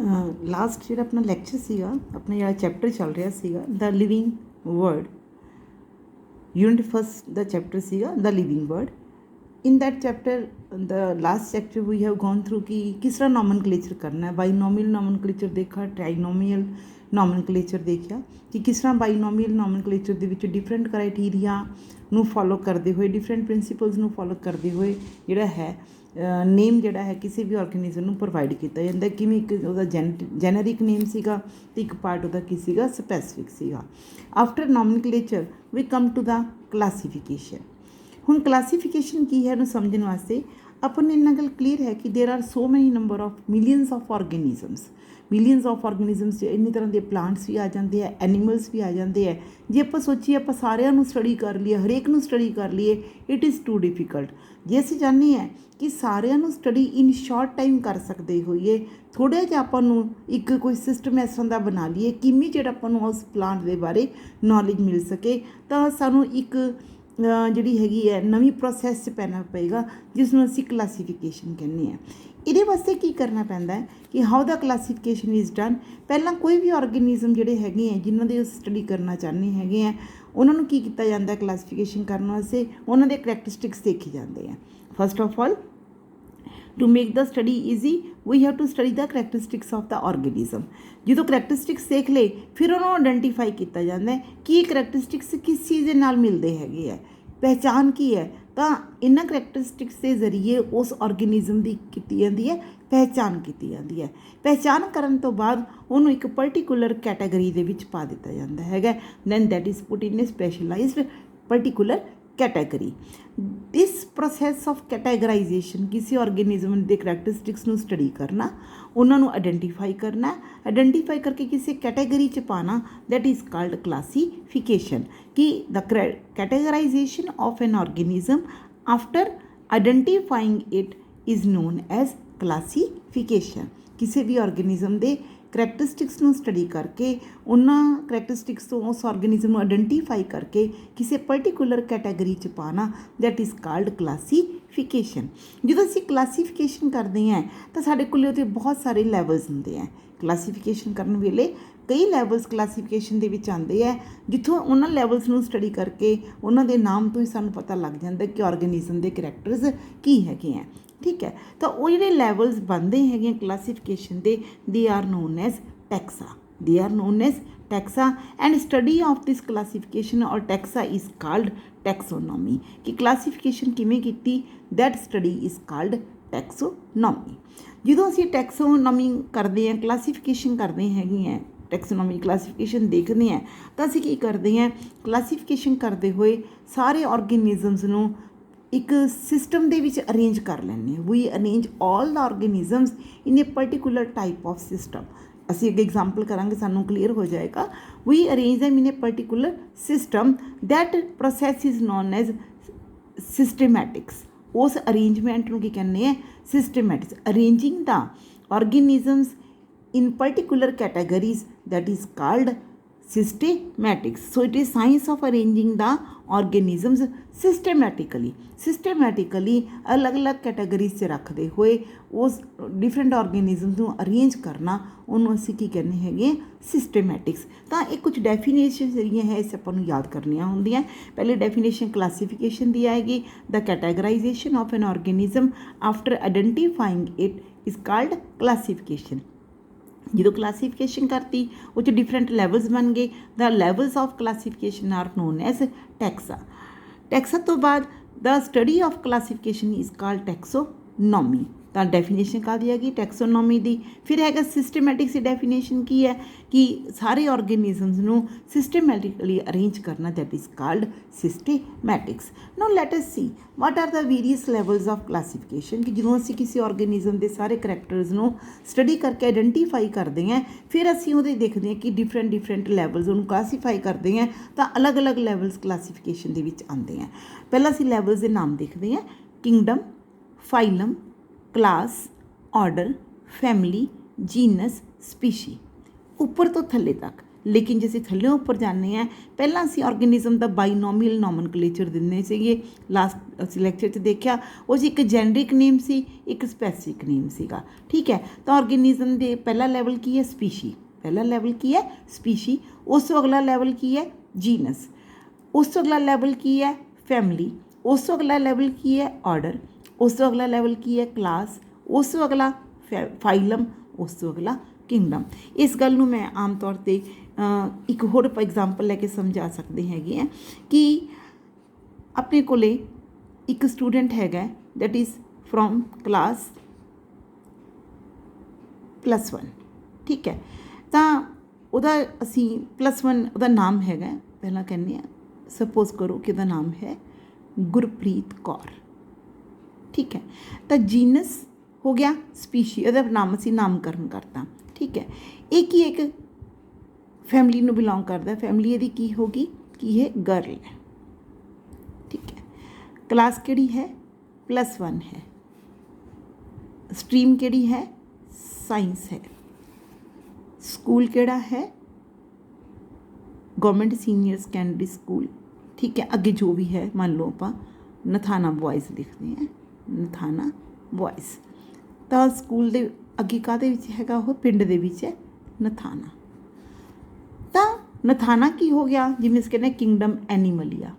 Last ਜਿਹੜਾ ਆਪਣਾ lecture ਸੀਗਾ, ਆਪਣਾ ਜਿਹੜਾ ਚੈਪਟਰ ਚੱਲ ਰਿਹਾ ਸੀਗਾ the living world, unit first ਦਾ ਚੈਪਟਰ ਸੀਗਾ the living world. in that chapter, the last chapter we have gone through कि किस तरह nomenclature करना है, बाइनोमियल nomenclature देखा, ट्राइनोमियल nomenclature देखा कि किस तरह बाइनोमियल nomenclature ਦੇ ਵਿੱਚ डिफरेंट क्राइटेरिया ਨੂੰ फॉलो करते हुए, डिफरेंट प्रिंसिपल्स ਨੂੰ फॉलो करते हुए ਜਿਹੜਾ ਹੈ ਨੇਮ ਜਿਹੜਾ ਹੈ ਕਿਸੇ ਵੀ ਆਰਗੇਨਿਜ਼ਮ ਨੂੰ ਪ੍ਰੋਵਾਈਡ ਕੀਤਾ ਜਾਂਦਾ। ਕਿਵੇਂ ਇੱਕ ਉਹਦਾ ਜੈਨਰਿਕ ਨੇਮ ਸੀਗਾ ਅਤੇ ਇੱਕ ਪਾਰਟ ਉਹਦਾ ਕੀ ਸੀਗਾ, ਸਪੈਸੀਫਿਕ ਸੀਗਾ। After nomenclature we come to the classification. ਹੁਣ ਕਲਾਸੀਫਿਕੇਸ਼ਨ ਕੀ ਹੈ ਇਹਨੂੰ ਸਮਝਣ ਵਾਸਤੇ ਆਪਾਂ ਨੂੰ ਇੰਨਾ ਗੱਲ ਕਲੀਅਰ ਹੈ ਕਿ ਦੇਰ ਆਰ ਸੋ ਮੈਨੀ number of millions of organisms 'ਚ ਇੰਨੀ ਤਰ੍ਹਾਂ ਦੇ ਪਲਾਂਟਸ ਵੀ ਆ ਜਾਂਦੇ ਆ, ਐਨੀਮਲਸ ਵੀ ਆ ਜਾਂਦੇ ਆ। ਜੇ ਆਪਾਂ ਸੋਚੀਏ ਆਪਾਂ ਸਾਰਿਆਂ ਨੂੰ ਸਟੱਡੀ ਕਰ ਲਈਏ, ਹਰੇਕ ਨੂੰ ਸਟੱਡੀ ਕਰ ਲਈਏ, ਇਟ ਇਜ਼ ਟੂ ਡਿਫੀਕਲਟ। ਜੇ ਅਸੀਂ ਚਾਹੁੰਦੇ ਹਾਂ ਕਿ ਸਾਰਿਆਂ ਨੂੰ ਸਟੱਡੀ ਇਨ ਸ਼ਾਰਟ ਟਾਈਮ ਕਰ ਸਕਦੇ ਹੋਈਏ, ਥੋੜ੍ਹਾ ਜਿਹਾ ਆਪਾਂ ਨੂੰ ਇੱਕ ਕੋਈ ਸਿਸਟਮ ਇਸ ਤਰ੍ਹਾਂ ਦਾ ਬਣਾ ਲਈਏ ਕਿ ਇਮੀਡੀਏਟ ਆਪਾਂ ਨੂੰ ਉਸ ਪਲਾਂਟ ਦੇ ਬਾਰੇ ਨੌਲੇਜ ਮਿਲ ਸਕੇ, ਤਾਂ ਸਾਨੂੰ ਇੱਕ ਜਿਹੜੀ ਹੈਗੀ ਹੈ ਨਵੀਂ ਪ੍ਰੋਸੈਸ 'ਚ ਪੈਣਾ ਪਏਗਾ, ਜਿਸ ਨੂੰ ਅਸੀਂ ਕਲਾਸੀਫਿਕੇਸ਼ਨ ਕਹਿੰਦੇ ਹਾਂ। ਇਹਦੇ ਵਾਸਤੇ ਕੀ ਕਰਨਾ ਪੈਂਦਾ ਹੈ ਕਿ how the classification is done. ਪਹਿਲਾਂ ਕੋਈ ਵੀ ਆਰਗੇਨਿਜ਼ਮ ਜਿਹੜੇ ਹੈਗੇ ਹੈ ਜਿਨ੍ਹਾਂ ਦੀ ਸਟੱਡੀ ਕਰਨਾ ਚਾਹੁੰਦੇ ਹੈਗੇ ਆ, ਉਹਨਾਂ ਨੂੰ ਕੀ ਕੀਤਾ ਜਾਂਦਾ ਕਲਾਸੀਫਿਕੇਸ਼ਨ ਕਰਨ ਵਾਸਤੇ, ਉਹਨਾਂ ਦੇ ਕਰੈਕਟਰਿਸਟਿਕਸ ਦੇਖੇ ਜਾਂਦੇ ਆ। First of all, to make the study easy we have to study the characteristics of the organism। ਜਦੋਂ ਕਰੈਕਟਰਿਸਟਿਕਸ ਦੇਖ ਲਏ ਫਿਰ ਉਹਨਾਂ ਨੂੰ ਆਇਡੈਂਟੀਫਾਈ ਕੀਤਾ ਜਾਂਦਾ ਕਿ ਇਹ ਕਰੈਕਟਰਿਸਟਿਕਸ ਕਿਸ ਚੀਜ਼ ਦੇ ਨਾਲ ਮਿਲਦੇ ਹੈਗੇ ਹੈ, ਪਹਿਚਾਣ ਕੀ ਹੈ। ਤਾਂ ਇਹਨਾਂ ਕਰੈਕਟਰਿਸਟਿਕਸ ਦੇ ਜ਼ਰੀਏ ਉਸ ਆਰਗੇਨਿਜ਼ਮ ਦੀ ਕੀਤੀ ਜਾਂਦੀ ਹੈ ਪਹਿਚਾਣ ਕੀਤੀ ਜਾਂਦੀ ਹੈ। ਪਹਿਚਾਣ ਕਰਨ ਤੋਂ ਬਾਅਦ ਉਹਨੂੰ ਇੱਕ ਪਰਟੀਕੂਲਰ ਕੈਟਾਗਰੀ ਦੇ ਵਿੱਚ ਪਾ ਦਿੱਤਾ ਜਾਂਦਾ ਹੈਗਾ। Then that is put in a specialized particular category. This process of categorization किसी ऑर्गेनिज्म के करैक्टरिस्टिक्स ਨੂੰ स्टडी करना, उन्होंने आइडेंटिफाई करना, आइडेंटिफाई करके किसी कैटेगरी च पाना, दैट इज़ कॉल्ड क्लासीफिकेशन। कि the categorization of an organism after identifying it is known as classification. किसी भी ऑर्गेनिज्म के ਕਰੈਕਟਰਿਸਟਿਕਸ ਨੂੰ ਸਟੱਡੀ ਕਰਕੇ, ਉਹਨਾਂ ਕਰੈਕਟਰਿਸਟਿਕਸ ਤੋਂ ਉਸ ਆਰਗੇਨਿਜ਼ਮ ਨੂੰ ਆਇਡੈਂਟੀਫਾਈ ਕਰਕੇ ਕਿਸੇ ਪਰਟੀਕੂਲਰ ਕੈਟਾਗਰੀ 'ਚ ਪਾਉਣਾ, ਦੈਟ ਇਜ਼ ਕਾਲਡ ਕਲਾਸੀਫਿਕੇਸ਼ਨ। ਜਦੋਂ ਅਸੀਂ ਕਲਾਸੀਫਿਕੇਸ਼ਨ ਕਰਦੇ ਹਾਂ ਤਾਂ ਸਾਡੇ ਕੋਲ ਉਹਦੇ ਬਹੁਤ ਸਾਰੇ ਲੈਵਲਸ ਹੁੰਦੇ ਹੈ। ਕਲਾਸੀਫਿਕੇਸ਼ਨ ਕਰਨ ਵੇਲੇ ਕਈ ਲੈਵਲਸ ਕਲਾਸੀਫਿਕੇਸ਼ਨ ਦੇ ਵਿੱਚ ਆਉਂਦੇ ਹੈ, ਜਿੱਥੋਂ ਉਹਨਾਂ ਲੈਵਲਸ ਨੂੰ ਸਟੱਡੀ ਕਰਕੇ ਉਹਨਾਂ ਦੇ ਨਾਮ ਤੋਂ ਹੀ ਸਾਨੂੰ ਪਤਾ ਲੱਗ ਜਾਂਦਾ ਕਿ ਆਰਗੇਨਿਜ਼ਮ ਦੇ ਕਰੈਕਟਰਸ ਕੀ ਹੈਗੇ ਹੈ। ਠੀਕ ਹੈ, ਤਾਂ ਉਹ ਜਿਹੜੇ ਲੈਵਲਸ ਬਣਦੇ ਹੈਗੇ ਕਲਾਸੀਫਿਕੇਸ਼ਨ ਦੇ, they are known as taxa. And study of this classification or taxa is called taxonomy. ਕਿ ਕਲਾਸੀਫਿਕੇਸ਼ਨ ਕਿਵੇਂ ਕੀਤੀ, that study is called taxonomy. ਜਦੋਂ ਅਸੀਂ ਟੈਕਸੋਨੋਮੀ ਕਰਦੇ ਹਾਂ, ਕਲਾਸੀਫਿਕੇਸ਼ਨ ਕਰਦੇ ਹੈਗੇ ਹਾਂ, ਟੈਕਸੋਨੋਮੀ ਕਲਾਸੀਫਿਕੇਸ਼ਨ ਦੇਖਦੇ ਹਾਂ, ਤਾਂ ਅਸੀਂ ਕੀ ਕਰਦੇ ਹਾਂ, ਕਲਾਸੀਫਿਕੇਸ਼ਨ ਕਰਦੇ ਹੋਏ ਸਾਰੇ ਆਰਗੇਨਿਜ਼ਮਸ ਨੂੰ ਇੱਕ ਸਿਸਟਮ ਦੇ ਵਿੱਚ ਅਰੇਂਜ ਕਰ ਲੈਂਦੇ ਹਾਂ। We arrange all the organisms in a particular type of system. ਅਸੀਂ ਅੱਗੇ ਐਗਜ਼ਾਮਪਲ ਕਰਾਂਗੇ, ਸਾਨੂੰ ਕਲੀਅਰ ਹੋ ਜਾਏਗਾ। We arrange them in a particular system, that process is known as systematics. ਉਸ ਅਰੇਂਜਮੈਂਟ ਨੂੰ ਕੀ ਕਹਿੰਦੇ ਆ, systematics. Arranging the organisms in particular categories, that is called systematics. So it is science of arranging the organisms systematically ਅਲੱਗ-ਅਲੱਗ categories 'ਚ ਰੱਖਦੇ ਹੋਏ ਉਸ ਡਿਫਰੈਂਟ ਆਰਗੇਨਿਜ਼ਮਸ ਨੂੰ ਅਰੇਂਜ ਕਰਨਾ, ਉਹਨੂੰ ਅਸੀਂ ਕੀ ਕਹਿੰਦੇ ਹੈਗੇ, ਸਿਸਟਮੈਟਿਕਸ। ਤਾਂ ਇਹ ਕੁਝ ਡੈਫੀਨੇਸ਼ਨ ਜਿਹੜੀਆਂ ਹੈ ਇਸ ਆਪਾਂ ਨੂੰ ਯਾਦ ਕਰਨੀਆਂ ਹੁੰਦੀਆਂ। ਪਹਿਲੇ ਡੈਫੀਨੇਸ਼ਨ ਕਲਾਸੀਫਿਕੇਸ਼ਨ ਦੀ ਆਏਗੀ, the categorization of an organism after identifying it is called classification. ਜਦੋਂ ਕਲਾਸੀਫਿਕੇਸ਼ਨ ਕਰਤੀ ਉਹ 'ਚ ਡਿਫਰੈਂਟ ਲੈਵਲਸ ਬਣ ਗਏ। The levels of classification are known as taxa ਤੋਂ ਬਾਅਦ the study of classification is called taxonomy. ਤਾਂ ਡੈਫੀਨੇਸ਼ਨ ਕਾਹਦੀ ਹੈਗੀ, ਟੈਕਸੋਨੋਮੀ ਦੀ। ਫਿਰ ਹੈਗਾ ਸਿਸਟਮੈਟਿਕਸ ਦੀ ਡੈਫੀਨੇਸ਼ਨ ਕੀ ਹੈ, ਕਿ ਸਾਰੇ ਆਰਗੇਨਿਜ਼ਮਸ ਨੂੰ ਸਿਸਟਮੈਟਿਕਲੀ ਅਰੇਂਜ ਕਰਨਾ, that is called systematics. Now let us see what are the various levels of classification. ਕਿ ਜਦੋਂ ਅਸੀਂ ਕਿਸੇ ਆਰਗੇਨਿਜ਼ਮ ਦੇ ਸਾਰੇ ਕਰੈਕਟਰਸ ਨੂੰ ਸਟੱਡੀ ਕਰਕੇ ਆਇਡੈਂਟੀਫਾਈ ਕਰਦੇ ਹਾਂ, ਫਿਰ ਅਸੀਂ ਉਹਦੇ ਦੇਖਦੇ ਹਾਂ ਕਿ ਡਿਫਰੈਂਟ ਲੈਵਲਸ ਉਹਨੂੰ ਕਲਾਸੀਫਾਈ ਕਰਦੇ ਹਾਂ, ਤਾਂ ਅਲੱਗ-ਅਲੱਗ ਲੈਵਲਸ ਕਲਾਸੀਫਿਕੇਸ਼ਨ ਦੇ ਵਿੱਚ ਆਉਂਦੇ ਆ। ਪਹਿਲਾਂ ਅਸੀਂ ਲੈਵਲਸ ਦੇ ਨਾਮ ਦੇਖਦੇ ਹਾਂ, kingdom, phylum, class, order, family, genus, species. ਉੱਪਰ ਤੋਂ ਥੱਲੇ ਤੱਕ लेकिन जे ਅਸੀਂ ਥੱਲੇ ਉੱਪਰ ਜਾਂਦੇ ਹਾਂ, ਪਹਿਲਾਂ ਅਸੀਂ ਆਰਗੇਨਿਜ਼ਮ ਦਾ ਬਾਈਨੋਮੀਅਲ ਨੋਮਨਕਲੇਚਰ ਦਿੰਦੇ ਸੀਗੇ। ਲਾਸਟ ਅਸੀਂ ਲੈਕਚਰ 'ਚ ਦੇਖਿਆ ਉਹ 'ਚ ਇੱਕ ਜੈਨਰਿਕ ਨੇਮ ਸੀ, ਇੱਕ ਸਪੈਸੀਫਿਕ ਨੇਮ ਸੀਗਾ। ਠੀਕ ਹੈ, ਤਾਂ ਆਰਗੇਨਿਜ਼ਮ ਦੇ ਪਹਿਲਾ ਲੈਵਲ ਕੀ ਹੈ? ਸਪੀਸ਼ੀ। ਪਹਿਲਾ ਲੈਵਲ ਕੀ ਹੈ? ਸਪੀਸ਼ੀ। ਉਸ ਤੋਂ ਅਗਲਾ ਲੈਵਲ ਕੀ ਹੈ? ਜੀਨਸ। ਉਸ ਤੋਂ ਅਗਲਾ ਲੈਵਲ ਕੀ ਹੈ? ਫੈਮਿਲੀ। ਉਸ ਤੋਂ ਅਗਲਾ ਲੈਵਲ ਕੀ ਹੈ? ਆਰਡਰ। ਉਸ ਤੋਂ ਅਗਲਾ ਲੈਵਲ ਕੀ ਹੈ? ਕਲਾਸ। ਉਸ ਤੋਂ ਅਗਲਾ ਫਾਈਲਮ। ਉਸ ਤੋਂ ਅਗਲਾ ਕਿੰਗਡਮ। ਇਸ ਗੱਲ ਨੂੰ ਮੈਂ ਆਮ ਤੌਰ 'ਤੇ ਇੱਕ ਹੋਰ ਐਗਜ਼ਾਮਪਲ ਲੈ ਕੇ ਸਮਝਾ ਸਕਦੇ ਹੈਗੇ ਆ ਕਿ ਆਪਣੇ ਕੋਲ ਇੱਕ ਸਟੂਡੈਂਟ ਹੈਗਾ ਦੈਟ ਇਜ਼ ਫਰੋਮ ਕਲਾਸ +1। ਠੀਕ ਹੈ, ਤਾਂ ਉਹਦਾ ਅਸੀਂ +1 ਉਹਦਾ ਨਾਮ ਹੈਗਾ, ਪਹਿਲਾਂ ਕਹਿੰਦੇ ਹਾਂ ਸਪੋਜ਼ ਕਰੋ ਕਿ ਉਹਦਾ ਨਾਮ ਹੈ ਗੁਰਪ੍ਰੀਤ ਕੌਰ। ਠੀਕ ਹੈ, ਤਾਂ ਜੀਨਸ ਹੋ ਗਿਆ, ਸਪੀਸ਼ੀ ਉਹਦਾ ਨਾਮ ਅਸੀਂ ਨਾਮਕਰਨ ਕਰਤਾ। ਠੀਕ ਹੈ, ਇਹ ਕੀ ਇੱਕ ਫੈਮਿਲੀ ਨੂੰ ਬਿਲੋਂਗ ਕਰਦਾ। ਫੈਮਿਲੀ ਇਹਦੀ ਕੀ ਹੋਗੀ ਕਿ ਇਹ ਗਰਲ ਹੈ। ਠੀਕ ਹੈ, ਕਲਾਸ ਕਿਹੜੀ ਹੈ? +1 ਹੈ। ਸਟਰੀਮ ਕਿਹੜੀ ਹੈ? ਸਾਇੰਸ ਹੈ। ਸਕੂਲ ਕਿਹੜਾ ਹੈ? Government senior secondary school. ਠੀਕ ਹੈ, ਅੱਗੇ ਜੋ ਵੀ ਹੈ ਮੰਨ ਲਓ ਆਪਾਂ ਨਥਾਨਾ ਬॉयज़ ਲਿਖਦੇ ਹਾਂ, ਨਥਾਨਾ ਬॉयज़। ਤਾਂ ਸਕੂਲ ਦੇ ਅੱਗੇ ਕਾਹਦੇ ਵਿੱਚ ਹੈਗਾ? ਉਹ ਪਿੰਡ ਦੇ ਵਿੱਚ ਹੈ, ਨਥਾਨਾ। ਤਾਂ ਨਥਾਨਾ ਕੀ ਹੋ ਗਿਆ? ਜਿਵੇਂ ਅਸੀਂ ਕਹਿੰਦੇ ਕਿੰਗਡਮ ਐਨੀਮਲੀਆ।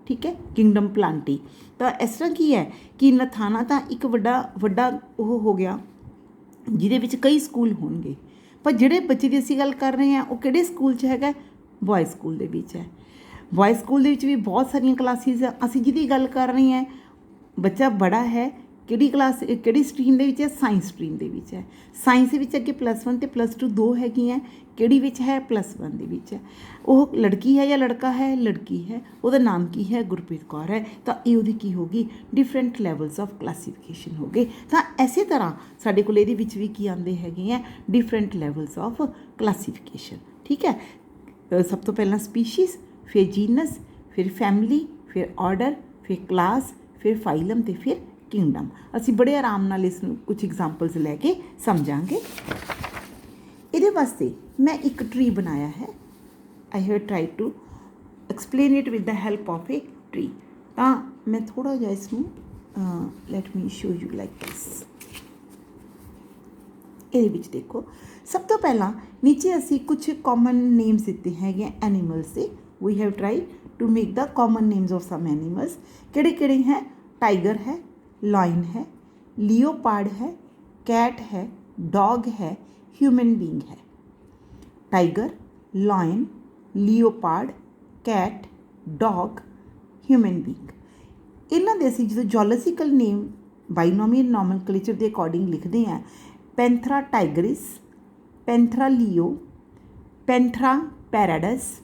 ਠੀਕ ਹੈ, ਕਿੰਗਡਮ ਪਲਾਂਟੀ। ਤਾਂ ਇਸ ਤਰ੍ਹਾਂ ਕੀ ਹੈ ਕਿ ਨਥਾਨਾ ਤਾਂ ਇੱਕ ਵੱਡਾ ਉਹ ਹੋ ਗਿਆ ਜਿਹਦੇ ਵਿੱਚ ਕਈ ਸਕੂਲ ਹੋਣਗੇ, ਪਰ ਜਿਹੜੇ ਬੱਚੇ ਦੀ ਅਸੀਂ ਗੱਲ ਕਰ ਰਹੇ ਹਾਂ ਉਹ ਕਿਹੜੇ ਸਕੂਲ 'ਚ ਹੈਗਾ? ਬॉयज़ ਸਕੂਲ ਦੇ ਵਿੱਚ ਹੈ। ਬॉयज़ ਸਕੂਲ ਦੇ ਵਿੱਚ ਵੀ ਬਹੁਤ ਸਾਰੀਆਂ ਕਲਾਸਿਸ ਆ। ਅਸੀਂ ਜਿਹਦੀ ਗੱਲ ਕਰ ਰਹੇ ਹਾਂ ਬੱਚਾ ਬੜਾ ਹੈ, ਕਿਹੜੀ ਕਲਾਸ ਕਿਹੜੀ ਸਟਰੀਮ ਦੇ ਵਿੱਚ ਹੈ? ਸਾਇੰਸ ਸਟਰੀਮ ਦੇ ਵਿੱਚ ਹੈ। ਸਾਇੰਸ ਦੇ ਵਿੱਚ ਅੱਗੇ +1 ਅਤੇ +2 ਦੋ ਹੈਗੀਆਂ। ਕਿਹੜੀ ਵਿੱਚ ਹੈ? +1 ਦੇ ਵਿੱਚ ਹੈ। ਉਹ ਲੜਕੀ ਹੈ ਜਾਂ ਲੜਕਾ ਹੈ? ਲੜਕੀ ਹੈ। ਉਹਦਾ ਨਾਮ ਕੀ ਹੈ? ਗੁਰਪ੍ਰੀਤ ਕੌਰ ਹੈ। ਤਾਂ ਇਹ ਉਹਦੀ ਕੀ ਹੋਗੀ? ਡਿਫਰੈਂਟ ਲੈਵਲਸ ਆਫ ਕਲਾਸੀਫਿਕੇਸ਼ਨ ਹੋ ਗਏ। ਤਾਂ ਇਸੇ ਤਰ੍ਹਾਂ ਸਾਡੇ ਕੋਲ ਇਹਦੇ ਵਿੱਚ ਵੀ ਕੀ ਆਉਂਦੇ ਹੈਗੇ ਆ? Different levels of classification. ਠੀਕ ਹੈ, ਸਭ ਤੋਂ ਪਹਿਲਾਂ ਸਪੀਸ਼ੀਜ਼, ਫਿਰ ਜੀਨਸ, ਫਿਰ ਫੈਮਿਲੀ, ਫਿਰ ਆਰਡਰ, ਫਿਰ ਕਲਾਸ, ਫਿਰ ਫਾਈਲਮ ਅਤੇ ਫਿਰ ਕਿੰਗਡਮ। ਅਸੀਂ ਬੜੇ ਆਰਾਮ ਨਾਲ ਇਸ ਨੂੰ ਕੁਝ ਐਗਜ਼ਾਮਪਲਸ ਲੈ ਕੇ ਸਮਝਾਂਗੇ। ਇਹਦੇ ਵਾਸਤੇ ਮੈਂ ਇੱਕ ਟਰੀ ਬਣਾਇਆ ਹੈ। I have try to explain it with the help of a tree. ਤਾਂ ਮੈਂ ਥੋੜ੍ਹਾ ਜਿਹਾ ਇਸ ਨੂੰ let me show you like this. ਇਹਦੇ ਵਿੱਚ ਦੇਖੋ, ਸਭ ਤੋਂ ਪਹਿਲਾਂ ਨੀਚੇ ਅਸੀਂ ਕੁਝ ਕਾਮਨ ਨੇਮਸ ਦਿੱਤੇ ਹੈਗੇ ਐਨੀਮਲਸ ਦੇ। We have try to make the common names of some animals. ਕਿਹੜੇ ਕਿਹੜੇ ਹੈ? टाइगर है, लायन है, लियोपार्ड है, कैट है, डॉग है, ह्यूमन बींग है। Tiger, lion, leopard, cat, dog, human being. इन्हों के असीं जो जोलॉजिकल नेम बाइनोमियल नोमनक्लेचर के अकॉर्डिंग लिखते हैं, Panthera tigris, Panthera leo, Panthera pardus,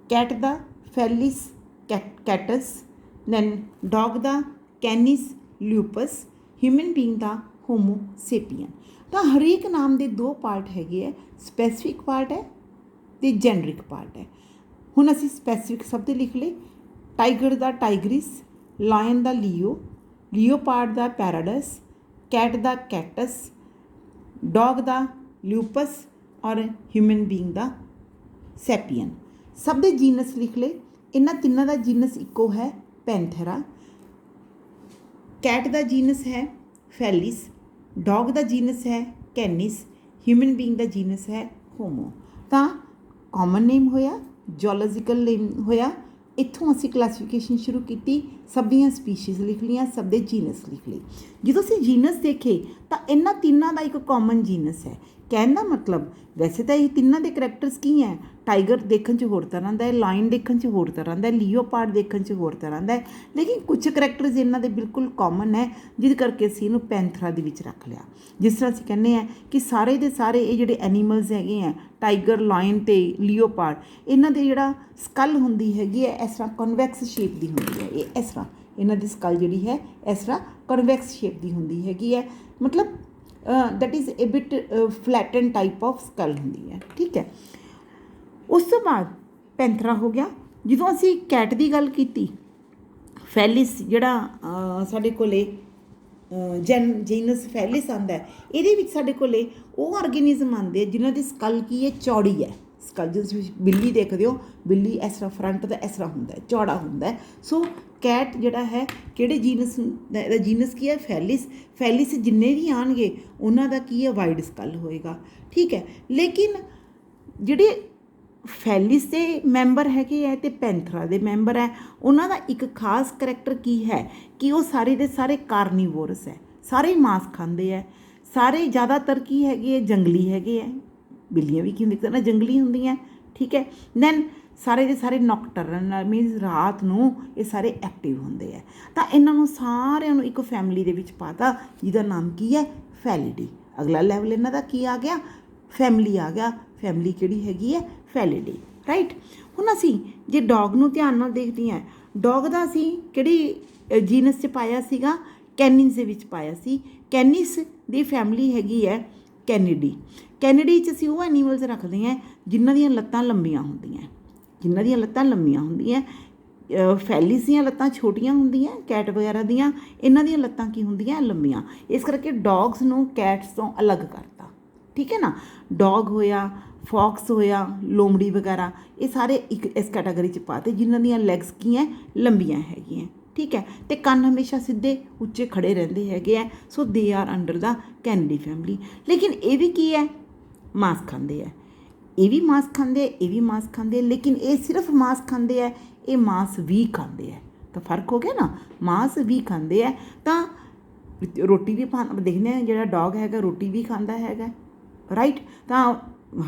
cat the Felis catus, then dog ਦਾ ਕੈਨਿਸ ਲਿਊਪਸ, ਹਿਊਮਨ ਬੀਂਗ ਦਾ ਹੋਮੋ ਸੇਪੀਅਨ। ਤਾਂ ਹਰੇਕ ਨਾਮ ਦੇ ਦੋ ਪਾਰਟ ਹੈਗੇ ਹੈ, ਸਪੈਸੀਫਿਕ ਪਾਰਟ ਹੈ ਅਤੇ ਜੈਨਰਿਕ ਪਾਰਟ ਹੈ। ਹੁਣ ਅਸੀਂ ਸਪੈਸੀਫਿਕ ਸ਼ਬਦ ਲਿਖ ਲਏ। ਟਾਈਗਰ ਦਾ ਟਾਈਗਰਿਸ, ਲਾਇਨ ਦਾ ਲੀਓ, ਲਿਓਪਾਰਡ ਦਾ ਪੈਰਾਡਸ, ਕੈਟ ਦਾ ਕੈਟਸ, ਡੌਗ ਦਾ ਲਿਊਪਸ ਔਰ ਹਿਊਮਨ ਬੀਂਗ ਦਾ ਸੈਪੀਅਨ। ਸਭ ਦੇ ਜੀਨਸ ਲਿਖ ਲਏ। ਇਹਨਾਂ ਤਿੰਨਾਂ ਦਾ ਜੀਨਸ ਇੱਕੋ ਹੈ, ਪੈਂਥਰਾ। कैट का जीनस है फेलिस, डॉग का जीनस है कैनिस, ह्यूमन बींग का जीनस है होमो। तो कॉमन नेम होया, जोलॉजिकल नेम होया। इत्थों असी क्लासीफिकेशन शुरू की, सब दियाँ स्पीशीज़ लिख लिया, सब दे जीनस लिख लिए। जो असी जीनस देखे तो इन्हां तिन्नां दा एक कॉमन जीनस है। कहने का मतलब वैसे तो ये तिन्नां दे करैक्टर्स की हैं। टाइगर देखने च होर तरह का है, लायन देखने च होर तरह का है, लियोपार्ड देखने च होर तरह का है, लेकिन कुछ करैक्टर्स इन्हां दे बिल्कुल कॉमन है, जिस करके असीं इहनूं पैंथरा दे विच रख लिया। जिस तरह असीं कहने हैं कि सारे दे सारे ये जिहड़े एनीमल्स हैगे हैं, टाइगर, लायन ते लियोपार्ड, इन्हां दे जिहड़ा स्कल हुंदी हैगी है इस तरह कन्वैक्स शेप दी हुंदी है। ये इस तरह इन्हां दी स्कल जिहड़ी है इस तरह कन्वैक्स शेप दी हुंदी हैगी है, मतलब that is a bit flatten type of skull हुंदी है। ठीक है, उस तो बाद पैंथरा हो गया। ਜਦੋਂ ਅਸੀਂ कैट की गल की, फैलिस ਜਿਹੜਾ ਸਾਡੇ ਕੋਲੇ जीनस फैलिस आंदा है, ਇਹਦੇ ਵਿੱਚ ਸਾਡੇ ਕੋਲੇ ਉਹ ਆਰਗੇਨਿਜ਼ਮ ਆਉਂਦੇ ਜਿਨ੍ਹਾਂ ਦੀ ਸਕਲ ਕੀ ਹੈ, ਚੌੜੀ ਹੈ। ਸਕਲਜਨਸ ਵਿੱਚ ਬਿੱਲੀ ਦੇਖਦੇ ਹੋ, ਬਿੱਲੀ ਇਸ ਤਰ੍ਹਾਂ ਫਰੰਟ ਦਾ ਇਸ ਤਰ੍ਹਾਂ ਹੁੰਦਾ, ਚੌੜਾ ਹੁੰਦਾ। ਸੋ ਕੈਟ ਜਿਹੜਾ ਹੈ ਕਿਹੜੇ ਜੀਨਸ ਦਾ ਜੀਨਸ ਕੀ ਹੈ? ਫੈਲਿਸ। ਫੈਲਿਸ ਜਿੰਨੇ ਵੀ ਆਉਣਗੇ ਉਹਨਾਂ ਦਾ ਕੀ ਹੈ? ਵਾਈਡ ਸਕਲ ਹੋਏਗਾ, ਠੀਕ ਹੈ। ਲੇਕਿਨ ਜਿਹੜੇ ਫੈਲਿਸ ਦੇ ਮੈਂਬਰ ਹੈਗੇ ਹੈ ਅਤੇ ਪੈਂਥਰਾ ਦੇ ਮੈਂਬਰ ਹੈ, ਉਹਨਾਂ ਦਾ ਇੱਕ ਖਾਸ ਕਰੈਕਟਰ ਕੀ ਹੈ ਕਿ ਉਹ ਸਾਰੇ ਦੇ ਸਾਰੇ ਕਾਰਨੀਵੋਰਸ ਹੈ, ਸਾਰੇ ਮਾंस ਖਾਂਦੇ ਹੈ, ਸਾਰੇ ਜ਼ਿਆਦਾਤਰ ਕੀ ਹੈਗੇ ਹੈ? ਜੰਗਲੀ ਹੈਗੇ ਹੈ। ਬਿੱਲੀਆਂ ਵੀ ਕੀ ਹੁੰਦੀਆਂ ਨਾ, ਜੰਗਲੀ ਹੁੰਦੀਆਂ, ਠੀਕ ਹੈ। ਦੈਨ ਸਾਰੇ ਦੇ ਸਾਰੇ ਨੋਕਟਰਨ ਮੀਨਸ ਰਾਤ ਨੂੰ ਇਹ ਸਾਰੇ ਐਕਟਿਵ ਹੁੰਦੇ ਹੈ। ਤਾਂ ਇਹਨਾਂ ਨੂੰ ਸਾਰਿਆਂ ਨੂੰ ਇੱਕ ਫੈਮਿਲੀ ਦੇ ਵਿੱਚ ਪਾਤਾ ਜਿਹਦਾ ਨਾਮ ਕੀ ਹੈ? ਫੈਲਿਡੀ। ਅਗਲਾ ਲੈਵਲ ਇਹਨਾਂ ਦਾ ਕੀ ਆ ਗਿਆ? ਫੈਮਿਲੀ ਆ ਗਿਆ। ਫੈਮਿਲੀ ਕਿਹੜੀ ਹੈਗੀ ਹੈ? ਫੈਲਿਡੀ, ਰਾਈਟ। ਹੁਣ ਅਸੀਂ ਜੇ ਡੌਗ ਨੂੰ ਧਿਆਨ ਨਾਲ ਦੇਖਦੇ ਹਾਂ, ਡੌਗ ਦਾ ਅਸੀਂ ਕਿਹੜੀ ਜੀਨਸ 'ਚ ਪਾਇਆ ਸੀਗਾ? ਕੈਨਿਨਸ ਦੇ ਵਿੱਚ ਪਾਇਆ ਸੀ। ਕੈਨਿਸ ਦੀ ਫੈਮਿਲੀ ਹੈਗੀ ਹੈ ਕੈਨਿਡੀ। ਕੈਨਿਡੀ 'ਚ ਅਸੀਂ ਉਹ ਐਨੀਮਲਸ ਰੱਖਦੇ ਹਾਂ ਜਿਨ੍ਹਾਂ ਦੀਆਂ ਲੱਤਾਂ ਲੰਬੀਆਂ ਹੁੰਦੀਆਂ, ਜਿਨ੍ਹਾਂ ਦੀਆਂ ਲੱਤਾਂ ਲੰਬੀਆਂ ਹੁੰਦੀਆਂ। ਫੈਲਿਸ ਦੀਆਂ ਲੱਤਾਂ ਛੋਟੀਆਂ ਹੁੰਦੀਆਂ, ਕੈਟ ਵਗੈਰਾ ਦੀਆਂ, ਇਹਨਾਂ ਦੀਆਂ ਲੱਤਾਂ ਕੀ ਹੁੰਦੀਆਂ? ਲੰਬੀਆਂ। ਇਸ ਕਰਕੇ ਡੌਗਸ ਨੂੰ ਕੈਟਸ ਤੋਂ ਅਲੱਗ ਕਰਤਾ, ਠੀਕ ਹੈ ਨਾ। ਡੌਗ ਹੋਇਆ, ਫੌਕਸ ਹੋਇਆ, ਲੋਮੜੀ ਵਗੈਰਾ, ਇਹ ਸਾਰੇ ਇੱਕ ਇਸ ਕੈਟਾਗਰੀ 'ਚ ਪਾਤੇ ਜਿਨ੍ਹਾਂ ਦੀਆਂ ਲੈਗਸ ਕੀ ਹੈ? ਲੰਬੀਆਂ ਹੈਗੀਆਂ, ਠੀਕ ਹੈ। ਅਤੇ ਕੰਨ ਹਮੇਸ਼ਾ ਸਿੱਧੇ ਉੱਚੇ ਖੜੇ ਰਹਿੰਦੇ ਹੈਗੇ ਹੈ। So they are under the Canidae family. ਲੇਕਿਨ ਇਹ ਵੀ ਕੀ ਹੈ? ਮਾंस ਖਾਂਦੇ ਹੈ। ਇਹ ਵੀ ਮਾंस ਖਾਂਦੇ, ਇਹ ਵੀ ਮਾंस ਖਾਂਦੇ, ਲੇਕਿਨ ਇਹ ਸਿਰਫ ਮਾंस ਖਾਂਦੇ ਹੈ, ਇਹ ਮਾंस ਵੀ ਖਾਂਦੇ ਹੈ। ਤਾਂ ਫਰਕ ਹੋ ਗਿਆ ਨਾ, ਮਾंस ਵੀ ਖਾਂਦੇ ਹੈ। ਤਾਂ ਰੋਟੀ ਵੀ ਦੇਖਦੇ ਹਾਂ, ਜਿਹੜਾ ਡੌਗ ਹੈਗਾ ਰੋਟੀ ਵੀ ਖਾਂਦਾ ਹੈਗਾ, ਰਾਈਟ। ਤਾਂ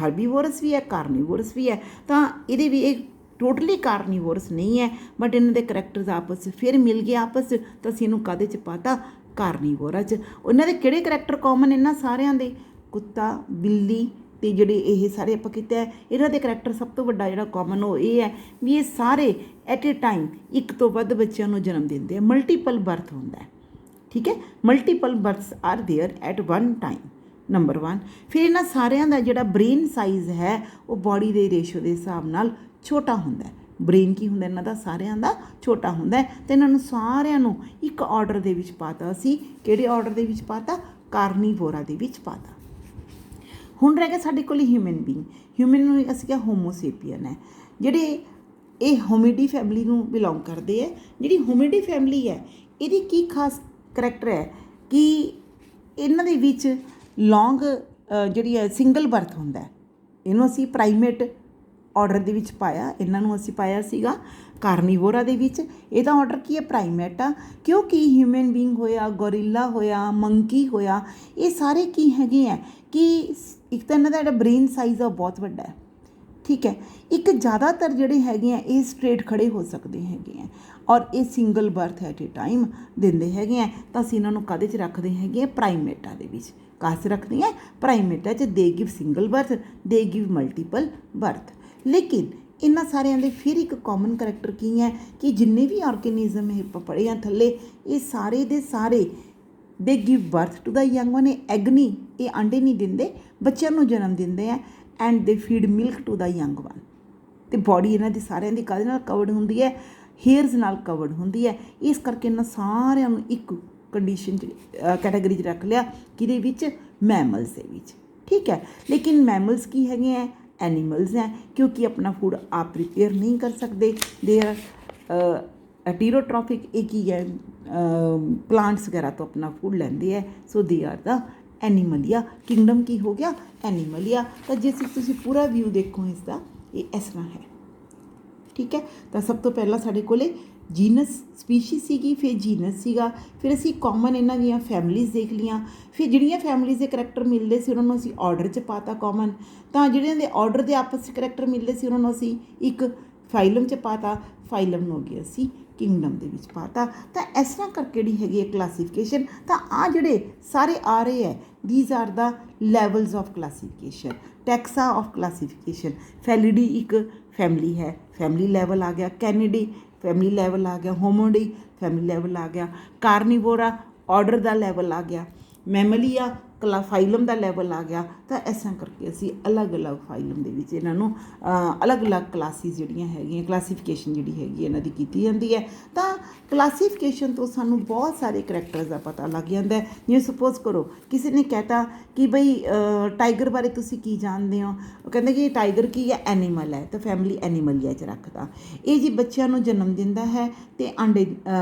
ਹਰਬੀਵੋਰਸ ਵੀ ਹੈ, ਕਾਰਨੀਵੋਰਸ ਵੀ ਹੈ। ਤਾਂ ਇਹਦੇ ਵੀ ਇਹ ਟੋਟਲੀ ਕਾਰਨੀਵੋਰਸ ਨਹੀਂ ਹੈ, ਬਟ ਇਹਨਾਂ ਦੇ ਕਰੈਕਟਰਸ ਆਪਸ 'ਚ ਫਿਰ ਮਿਲ ਗਏ ਆਪਸ 'ਚ, ਤਾਂ ਅਸੀਂ ਇਹਨੂੰ ਕਾਹਦੇ 'ਚ ਪਾਤਾ? ਕਾਰਨੀਵੋਰਾ 'ਚ। ਉਹਨਾਂ ਦੇ ਕਿਹੜੇ ਕਰੈਕਟਰ ਕਾਮਨ ਇਹਨਾਂ ਸਾਰਿਆਂ ਦੇ? ਕੁੱਤਾ, ਬਿੱਲੀ ਅਤੇ ਜਿਹੜੇ ਇਹ ਸਾਰੇ ਆਪਾਂ ਕੀਤਾ ਹੈ, ਇਹਨਾਂ ਦੇ ਕਰੈਕਟਰ ਸਭ ਤੋਂ ਵੱਡਾ ਜਿਹੜਾ ਕਾਮਨ ਉਹ ਇਹ ਹੈ ਵੀ ਇਹ ਸਾਰੇ ਐਟ ਏ ਟਾਈਮ ਇੱਕ ਤੋਂ ਵੱਧ ਬੱਚਿਆਂ ਨੂੰ ਜਨਮ ਦਿੰਦੇ ਆ। ਮਲਟੀਪਲ ਬਰਥ ਹੁੰਦਾ ਹੈ, ਠੀਕ ਹੈ। Multiple births are there at one time, number 1। ਫਿਰ ਇਹਨਾਂ ਸਾਰਿਆਂ ਦਾ ਜਿਹੜਾ ਬ੍ਰੇਨ ਸਾਈਜ਼ ਹੈ ਉਹ ਬਾਡੀ ਦੇ ਰੇਸ਼ੋ ਦੇ ਹਿਸਾਬ ਨਾਲ ਛੋਟਾ ਹੁੰਦਾ ਹੈ। ਬ੍ਰੇਨ ਕੀ ਹੁੰਦਾ ਇਹਨਾਂ ਦਾ? ਸਾਰਿਆਂ ਦਾ ਛੋਟਾ ਹੁੰਦਾ ਹੈ। ਅਤੇ ਇਹਨਾਂ ਨੂੰ ਸਾਰਿਆਂ ਨੂੰ ਇੱਕ ਆਰਡਰ ਦੇ ਵਿੱਚ ਪਾਤਾ ਅਸੀਂ। ਕਿਹੜੇ ਆਰਡਰ ਦੇ ਵਿੱਚ ਪਾਤਾ? ਕਾਰਨੀਵੋਰਾ ਦੇ ਵਿੱਚ ਪਾਤਾ। ਹੁਣ ਰਹਿ ਗਿਆ ਸਾਡੇ ਕੋਲ ਹਿਊਮਨ ਬੀਇੰਗ। ਹਿਊਮਨ ਨੂੰ ਅਸੀਂ ਕਿਹਾ ਹੋਮੋਸੇਪੀਅਨ ਹੈ, ਜਿਹੜੇ ਇਹ ਹੋਮੀਡੀ ਫੈਮਿਲੀ ਨੂੰ ਬਿਲੋਂਗ ਕਰਦੇ ਹੈ। ਜਿਹੜੀ ਹੋਮੀਡੀ ਫੈਮਿਲੀ ਹੈ ਇਹਦੀ ਕੀ ਖਾਸ ਕਰੈਕਟਰ ਹੈ ਕਿ ਇਹਨਾਂ ਦੇ ਵਿੱਚ ਲੌਂਗ ਜਿਹੜੀ ਹੈ ਸਿੰਗਲ ਬਰਥ ਹੁੰਦਾ। ਇਹਨੂੰ ਅਸੀਂ ਪ੍ਰਾਈਮੇਟ ਆਰਡਰ ਦੇ ਵਿੱਚ ਪਾਇਆ, ਇਹਨਾਂ ਨੂੰ ਅਸੀਂ ਪਾਇਆ ਸੀਗਾ ਕਾਰਨੀਵੋਰਾ ਦੇ ਵਿੱਚ। ਇਹਦਾ ਆਰਡਰ ਕੀ ਹੈ? ਪ੍ਰਾਈਮੇਟ ਆ, ਕਿਉਂਕਿ ਹਿਊਮਨ ਬੀਇੰਗ ਹੋਇਆ, ਗੋਰਿਲਾ ਹੋਇਆ, ਮੰਕੀ ਹੋਇਆ, ਇਹ ਸਾਰੇ ਕੀ ਹੈਗੇ ਹੈ ਕਿ ਇੱਕ ਤਾਂ ਇਹਨਾਂ ਦਾ ਜਿਹੜਾ ਬ੍ਰੇਨ ਸਾਈਜ਼ ਆ ਉਹ ਬਹੁਤ ਵੱਡਾ ਹੈ, ਠੀਕ ਹੈ। ਇੱਕ ਜ਼ਿਆਦਾਤਰ ਜਿਹੜੇ ਹੈਗੇ ਆ ਇਹ ਸਟ੍ਰੇਟ ਖੜੇ ਹੋ ਸਕਦੇ ਹੈਗੇ ਆ, ਔਰ ਇਹ single birth at a time ਦਿੰਦੇ ਹੈਗੇ ਆ। ਤਾਂ ਅਸੀਂ ਇਹਨਾਂ ਨੂੰ ਕਾਹਦੇ 'ਚ ਰੱਖਦੇ ਹੈਗੇ ਆ? ਪ੍ਰਾਈਮੇਟਾ ਦੇ ਵਿੱਚ। ਕਾਹਦੇ 'ਚ ਰੱਖਦੇ ਆ? ਪ੍ਰਾਈਮੇਟਾ 'ਚ। ਦੇ ਗਿਵ ਸਿੰਗਲ ਬਰਥ, ਦੇ ਗਿਵ ਮਲਟੀਪਲ ਬਰਥ। ਲੇਕਿਨ ਇਹਨਾਂ ਸਾਰਿਆਂ ਦੇ ਫਿਰ ਇੱਕ ਕਾਮਨ ਕਰੈਕਟਰ ਕੀ ਹੈ ਕਿ ਜਿੰਨੇ ਵੀ ਆਰਗੇਨਿਜ਼ਮ ਇਹ ਆਪਾਂ ਪੜ੍ਹੇ ਆ ਥੱਲੇ, ਇਹ ਸਾਰੇ ਦੇ ਸਾਰੇ ਦੇ give birth to the young one. ਇਹ ਐਗ ਨਹੀਂ, ਇਹ ਆਂਡੇ ਨਹੀਂ ਦਿੰਦੇ, ਬੱਚਿਆਂ ਨੂੰ ਜਨਮ ਦਿੰਦੇ ਆ। And they feed milk to the young one. ਅਤੇ ਬੋਡੀ ਇਹਨਾਂ ਦੀ ਸਾਰਿਆਂ ਦੀ ਕਾਹਦੇ ਨਾਲ ਕਵਰਡ ਹੁੰਦੀ ਹੈ? ਹੇਅਰਸ ਨਾਲ ਕਵਰਡ ਹੁੰਦੀ ਹੈ। ਇਸ ਕਰਕੇ ਇਹਨਾਂ ਸਾਰਿਆਂ ਨੂੰ ਇੱਕ ਕੰਡੀਸ਼ਨ 'ਚ ਕੈਟਾਗਰੀ 'ਚ ਰੱਖ ਲਿਆ, ਕਿਹਦੇ ਵਿੱਚ? ਮੈਮਲਸ ਦੇ ਵਿੱਚ, ਠੀਕ ਹੈ। ਲੇਕਿਨ ਮੈਮਲਸ ਕੀ ਹੈਗੇ ਹੈ? ਐਨੀਮਲਸ ਹੈ, ਕਿਉਂਕਿ ਆਪਣਾ ਫੂਡ ਆਪ ਪ੍ਰੀਪੇਅਰ ਨਹੀਂ ਕਰ ਸਕਦੇ। They are ਹੈਟੀਰੋਟ੍ਰੋਫਿਕ। ਇਹ ਕੀ ਹੈ? ਪਲਾਂਟਸ ਵਗੈਰਾ ਤੋਂ ਆਪਣਾ ਫੂਡ ਲੈਂਦੇ ਹੈ। So they R the ਐਨੀਮਲੀਆ। Kingdom ਕੀ ਹੋ ਗਿਆ? ਐਨੀਮਲੀਆ। ਤਾਂ ਜੇ ਤੁਸੀਂ ਪੂਰਾ ਵਿਊ ਦੇਖੋ ਇਸਦਾ, ਇਹ ਇਸ ਤਰ੍ਹਾਂ ਹੈ, ਠੀਕ ਹੈ। ਤਾਂ ਸਭ ਤੋਂ ਪਹਿਲਾਂ ਸਾਡੇ ਕੋਲ ਜੀਨਸ ਸਪੀਸ਼ੀਜ਼ ਸੀਗੀ, ਫਿਰ ਜੀਨਸ ਸੀਗਾ, ਫਿਰ ਅਸੀਂ ਕਾਮਨ ਇਹਨਾਂ ਦੀਆਂ ਫੈਮਲੀਜ਼ ਦੇਖ ਲਈਆਂ। ਫਿਰ ਜਿਹੜੀਆਂ ਫੈਮਲੀਜ਼ ਦੇ ਕਰੈਕਟਰ ਮਿਲਦੇ ਸੀ ਉਹਨਾਂ ਨੂੰ ਅਸੀਂ ਆਰਡਰ 'ਚ ਪਾਤਾ ਕਾਮਨ। ਤਾਂ ਜਿਹੜਿਆਂ ਦੇ ਆਰਡਰ ਦੇ ਆਪਸ 'ਚ ਕਰੈਕਟਰ ਮਿਲਦੇ ਸੀ ਉਹਨਾਂ ਨੂੰ ਅਸੀਂ ਇੱਕ ਫਾਈਲਮ 'ਚ ਪਾਤਾ। ਫਾਈਲਮ ਨੂੰ ਅੱਗੇ ਅਸੀਂ ਕਿੰਗਡਮ ਦੇ ਵਿੱਚ ਪਾਤਾ। ਤਾਂ ਇਸ ਤਰ੍ਹਾਂ ਕਰਕੇ ਜਿਹੜੀ ਹੈਗੀ ਹੈ ਕਲਾਸੀਫਿਕੇਸ਼ਨ। ਤਾਂ ਆਹ ਜਿਹੜੇ ਸਾਰੇ ਆ ਰਹੇ ਹੈ, these are the levels of classification, taxa of classification. Felidae ਇੱਕ ਫੈਮਿਲੀ ਹੈ, ਫੈਮਿਲੀ ਲੈਵਲ ਆ ਗਿਆ। ਕੈਨਿਡੀ ਫੈਮਿਲੀ ਲੈਵਲ ਆ ਗਿਆ। ਹੋਮੋਡੀ ਫੈਮਿਲੀ ਲੈਵਲ ਆ ਗਿਆ। ਕਾਰਨੀਵੋਰਾ ਆਰਡਰ ਦਾ ਲੈਵਲ ਆ ਗਿਆ। ਮੈਮਲੀਆ ਫਾਈਲਮ ਦਾ ਲੈਵਲ ਆ ਗਿਆ ਤਾਂ ਐਸਾ ਕਰਕੇ ਅਸੀਂ ਅਲੱਗ-ਅਲੱਗ ਫਾਈਲਮ ਦੇ ਵਿੱਚ ਇਹਨਾਂ ਨੂੰ ਅਲੱਗ-ਅਲੱਗ ਕਲਾਸਿਸ ਜਿਹੜੀਆਂ ਹੈਗੀਆਂ, ਕਲਾਸੀਫਿਕੇਸ਼ਨ ਜਿਹੜੀ ਹੈਗੀ ਇਹਨਾਂ ਦੀ ਕੀਤੀ ਜਾਂਦੀ ਹੈ। ਤਾਂ ਕਲਾਸੀਫਿਕੇਸ਼ਨ ਤੋਂ ਸਾਨੂੰ ਬਹੁਤ ਸਾਰੇ ਕਰੈਕਟਰਸ ਦਾ ਪਤਾ ਲੱਗ ਜਾਂਦਾ ਹੈ। ਜਿਵੇਂ ਸਪੋਜ਼ ਕਰੋ ਕਿਸੇ ਨੇ ਕਹਿਤਾ ਕਿ ਬਈ ਟਾਈਗਰ ਬਾਰੇ ਤੁਸੀਂ ਕੀ ਜਾਣਦੇ ਹੋ, ਉਹ ਕਹਿੰਦੇ ਕਿ ਟਾਈਗਰ ਕੀ ਹੈ, ਐਨੀਮਲ ਹੈ, ਤਾਂ ਫੈਮਿਲੀ ਐਨੀਮਲੀਆ 'ਚ ਰੱਖਦਾ। ਇਹ ਜੀ ਬੱਚਿਆਂ ਨੂੰ ਜਨਮ ਦਿੰਦਾ ਹੈ ਅਤੇ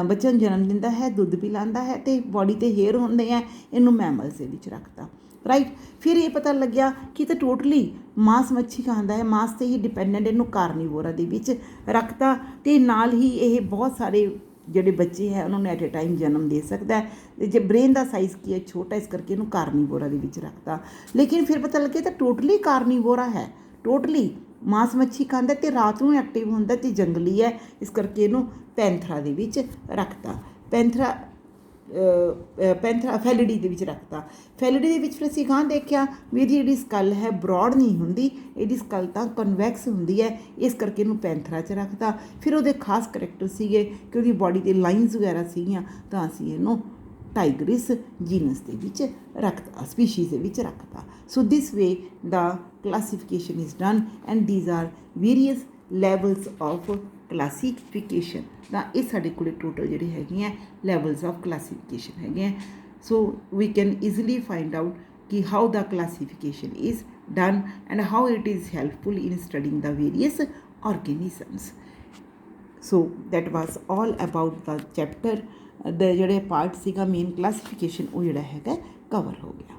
ਬੱਚਿਆਂ ਨੂੰ ਜਨਮ ਦਿੰਦਾ ਹੈ, ਦੁੱਧ ਪਿਲਾਉਂਦਾ ਹੈ ਅਤੇ ਬੋਡੀ 'ਤੇ ਹੇਅਰ ਹੁੰਦੇ ਹੈ, ਇਹਨੂੰ ਮੈਮਲਸ ਦੇ ਵਿੱਚ ਰੱਖਤਾ, ਰਾਈਟ। ਫਿਰ ਇਹ ਪਤਾ ਲੱਗਿਆ ਕਿ ਤਾਂ ਟੋਟਲੀ ਮਾਸ ਮੱਛੀ ਖਾਂਦਾ ਹੈ, ਮਾਸ 'ਤੇ ਹੀ ਡਿਪੈਂਡੈਂਟ, ਇਹਨੂੰ ਕਾਰਨੀਵੋਰਾ ਦੇ ਵਿੱਚ ਰੱਖਤਾ। ਅਤੇ ਨਾਲ ਹੀ ਇਹ ਬਹੁਤ ਸਾਰੇ ਜਿਹੜੇ ਬੱਚੇ ਹੈ ਉਹਨਾਂ ਨੂੰ ਐਟ ਏ ਟਾਈਮ ਜਨਮ ਦੇ ਸਕਦਾ ਹੈ। ਅਤੇ ਜੇ ਬ੍ਰੇਨ ਦਾ ਸਾਈਜ਼ ਕੀ ਹੈ, ਛੋਟਾ, ਇਸ ਕਰਕੇ ਇਹਨੂੰ ਕਾਰਨੀਵੋਰਾ ਦੇ ਵਿੱਚ ਰੱਖਤਾ। ਲੇਕਿਨ ਫਿਰ ਪਤਾ ਲੱਗਿਆ ਤਾਂ ਟੋਟਲੀ ਕਾਰਨੀਵੋਰਾ ਹੈ, ਟੋਟਲੀ ਮਾਸ ਮੱਛੀ ਖਾਂਦਾ ਅਤੇ ਰਾਤ ਨੂੰ ਐਕਟਿਵ ਹੁੰਦਾ ਅਤੇ ਜੰਗਲੀ ਹੈ, ਇਸ ਕਰਕੇ ਇਹਨੂੰ ਪੈਂਥਰਾ ਦੇ ਵਿੱਚ ਰੱਖਤਾ। ਪੈਂਥਰਾ ਫੈਲਿਡੀ ਦੇ ਵਿੱਚ ਰੱਖਤਾ। ਫੈਲਿਡੀ ਦੇ ਵਿੱਚ ਫਿਰ ਅਸੀਂ ਗਾਂ ਦੇਖਿਆ ਵੀ ਇਹਦੀ ਜਿਹੜੀ ਸਕਲ ਹੈ ਬਰੋਡ ਨਹੀਂ ਹੁੰਦੀ, ਇਹਦੀ ਸਕਲ ਤਾਂ ਕਨਵੈਕਸ ਹੁੰਦੀ ਹੈ, ਇਸ ਕਰਕੇ ਇਹਨੂੰ ਪੈਂਥਰਾ 'ਚ ਰੱਖਤਾ। ਫਿਰ ਉਹਦੇ ਖਾਸ ਕਰੈਕਟਰ ਸੀਗੇ ਕਿ ਉਹਦੀ ਬਾਡੀ 'ਤੇ ਲਾਈਨਸ ਵਗੈਰਾ ਸੀਗੀਆਂ, ਤਾਂ ਅਸੀਂ ਇਹਨੂੰ ਟਾਈਗਰਿਸ ਜੀਨਸ ਦੇ ਵਿੱਚ ਰੱਖਤਾ, ਸਪੀਸ਼ੀਜ਼ ਦੇ ਵਿੱਚ ਰੱਖਤਾ। So this way the classification is done and these are various levels of classification. ਤਾਂ ਇਹ ਸਾਡੇ ਕੋਲ ਟੋਟਲ ਜਿਹੜੇ ਹੈਗੇ ਹੈ ਲੈਵਲਸ ਆਫ ਕਲਾਸੀਫਿਕੇਸ਼ਨ ਹੈਗੇ ਹੈ। So we can easily find out ਕਿ how the classification is done and how it is helpful in studying the various organisms. So that was all about the chapter. ਦੇ ਜਿਹੜੇ part ਸੀਗਾ main classification, ਉਹ ਜਿਹੜਾ ਹੈਗਾ cover ਹੋ ਗਿਆ।